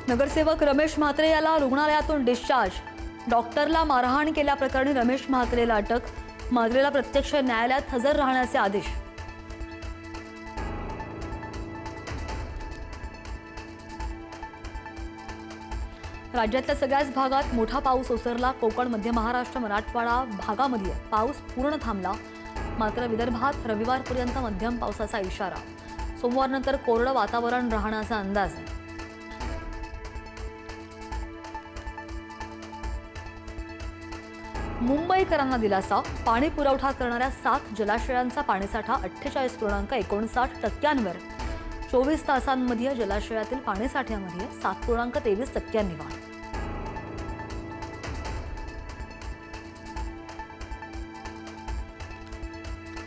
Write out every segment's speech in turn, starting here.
नगरसेवक रमेश म्हात्रे याला रुग्णालयातून डिस्चार्ज. डॉक्टरला मारहाण केल्याप्रकरणी रमेश म्हात्रेला अटक. म्हात्रेला प्रत्यक्ष न्यायालयात हजर राहण्याचे आदेश. राज्यातल्या सगळ्याच भागात मोठा पाऊस ओसरला. कोकण, मध्य महाराष्ट्र, मराठवाडा भागामध्ये पाऊस पूर्ण थांबला. मात्र विदर्भात रविवारपर्यंत मध्यम पावसाचा इशारा. सोमवारनंतर कोरडं वातावरण राहण्याचा अंदाज आहे. मुंबईकरांना दिलासा. पाणी पुरवठा करणाऱ्या 7 जलाशयांचा पाणीसाठा 48.59% 24 तासांमध्ये जलाशयातील पाणीसाठ्यामध्ये 7.23% वाढ.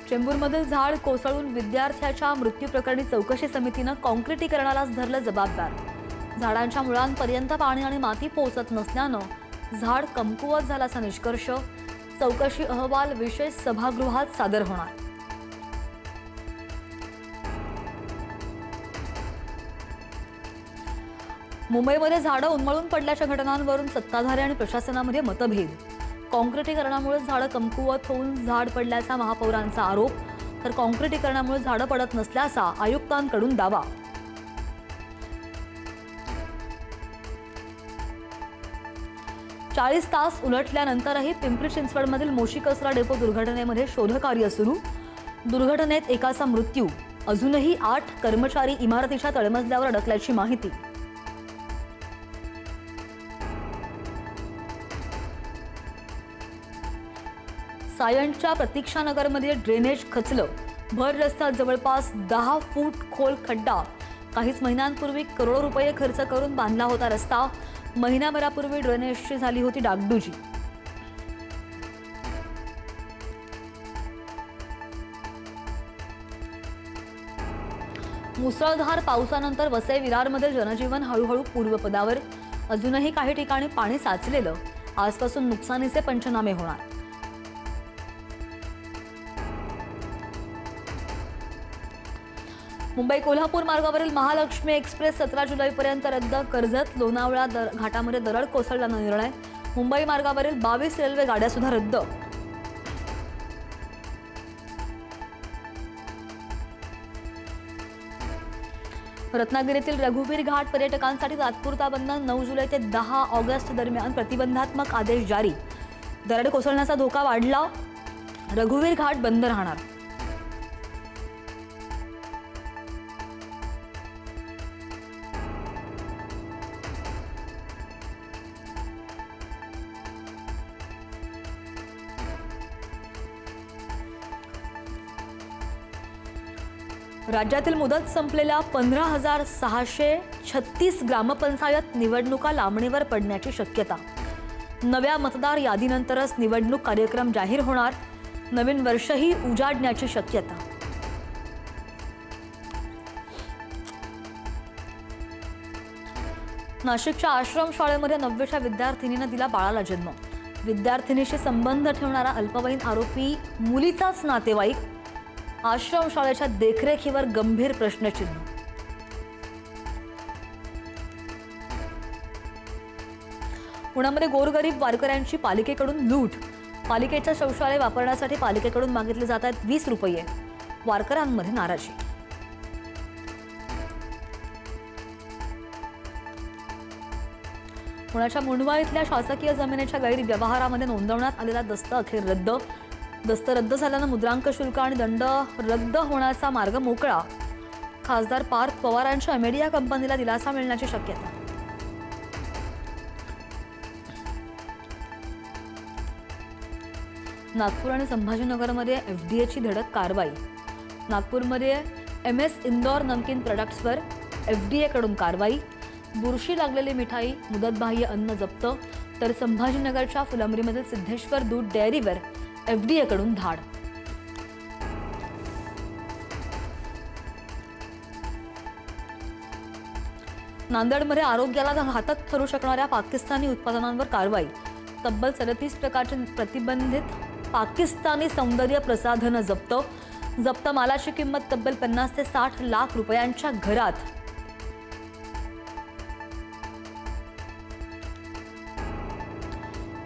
चेंबूरमधील झाड कोसळून विद्यार्थ्याच्या मृत्यूप्रकरणी चौकशी समितीनं काँक्रिटीकरणालाच धरलं जबाबदार. झाडांच्या मुळांपर्यंत पाणी आणि माती पोहोचत नसल्यानं झाड कमकुवत झाल्याचा निष्कर्ष. चौकशी अहवाल विशेष सभागृहात सादर होणार. मुंबईमध्ये झाडं उन्मळून पडल्याच्या घटनांवरून सत्ताधारी आणि प्रशासनामध्ये मतभेद. काँक्रिटीकरणामुळे झाडं कमकुवत होऊन झाड पडल्याचा महापौरांचा आरोप. तर काँक्रिटीकरणामुळे झाडं पडत नसल्याचा आयुक्तांकडून दावा. चाळीस तास उलटल्यानंतरही पिंपरी चिंचवडमधील मोशी कचरा डेपो दुर्घटनेमध्ये शोधकार्य सुरू. दुर्घटनेत एकाचा मृत्यू. अजूनही 8 कर्मचारी इमारतीच्या तळमजल्यावर अडकल्याची माहिती. सायंटच्या प्रतीक्षानगरमध्ये ड्रेनेज खचलं. भर रस्त्यात जवळपास 10 फूट खोल खड्डा. काहीच महिन्यांपूर्वी करोडो रुपये खर्च करून बांधला होता रस्ता. महिनाभरापूर्वी ड्रेनेजची झाली होती डागडुजी. मुसळधार पावसानंतर वसई विरारमध्ये जनजीवन हळूहळू पूर्वपदावर. अजूनही काही ठिकाणी पाणी साचलेलं. आजपासून नुकसानीचे पंचनामे होणार. मुंबई कोल्हापूर मार्गावरील महालक्ष्मी एक्सप्रेस 17 जुलैपर्यंत रद्द. कर्जत लोणावळा घाटामध्ये दरड कोसळल्यानं निर्णय. मुंबई मार्गावरील 22 रेल्वे गाड्या सुद्धा रद्द. रत्नागिरीतील रघुवीर घाट पर्यटकांसाठी तात्पुरता बंद. 9 जुलै ते 10 ऑगस्ट दरम्यान प्रतिबंधात्मक आदेश जारी. दरड कोसळण्याचा धोका वाढला. रघुवीर घाट बंद राहणार. राज्यातील मुदत संपलेल्या 15,636 ग्रामपंचायत निवडणुका लांबणीवर पडण्याची शक्यता. नव्या मतदार यादीनंतरच निवडणूक कार्यक्रम जाहीर होणार. नवीन वर्षही उजाडण्याची शक्यता. नाशिकच्या आश्रम शाळेमध्ये 9वीच्या विद्यार्थिनीनं दिला बाळाला जन्म. विद्यार्थिनीशी संबंध ठेवणारा अल्पवयीन आरोपी मुलीचाच नातेवाईक. आश्रमशाळेच्या देखरेखीवर गंभीर प्रश्नचिन्ह. पुण्यामध्ये गोरगरीब वारकऱ्यांची पालिकेकडून लूट. पालिकेच्या शौचालय वापरण्यासाठी पालिकेकडून मागितले जात आहेत 20 रुपये. वारकऱ्यांमध्ये नाराजी. पुण्याच्या मुंढवा इथल्या शासकीय जमिनीच्या गैरव्यवहारामध्ये नोंदवण्यात आलेला दस्त अखेर रद्द. दस्त रद्द झाल्यानं मुद्रांक शुल्क आणि दंड रद्द होण्याचा मार्ग मोकळा. खासदार पार्थ पवारांच्या अमेडिया कंपनीला दिलासा मिळण्याची शक्यता. नागपूर आणि संभाजीनगरमध्ये एफडीएची धडक कारवाई. नागपूरमध्ये MS इंदोर नमकीन प्रोडक्ट्सवर एफडीएकडून कारवाई. बुरशी लागलेली मिठाई, मुदतबाह्य अन्न जप्त. तर संभाजीनगरच्या फुलंब्रीमधील सिद्धेश्वर दूध डेअरीवर एफडीएकडून धाड. नांदेडमध्ये आरोग्याला घातक ठरू शकणाऱ्या पाकिस्तानी उत्पादनांवर कारवाई. तब्बल 37 प्रकारचे प्रतिबंधित पाकिस्तानी सौंदर्य प्रसाधनं जप्त. जप्त मालाची किंमत तब्बल 50 ते 60 लाख रुपयांच्या घरात.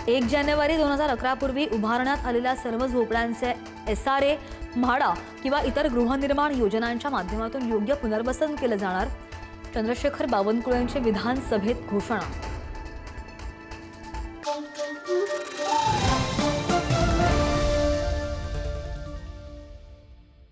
1 जानेवारी 2011 पूर्वी उभारण्यात आलेल्या सर्व झोपड्यांचे SRA, म्हाडा किंवा इतर गृहनिर्माण योजनांच्या माध्यमातून योग्य पुनर्वसन केलं जाणार. चंद्रशेखर बावनकुळेंची विधानसभेत घोषणा.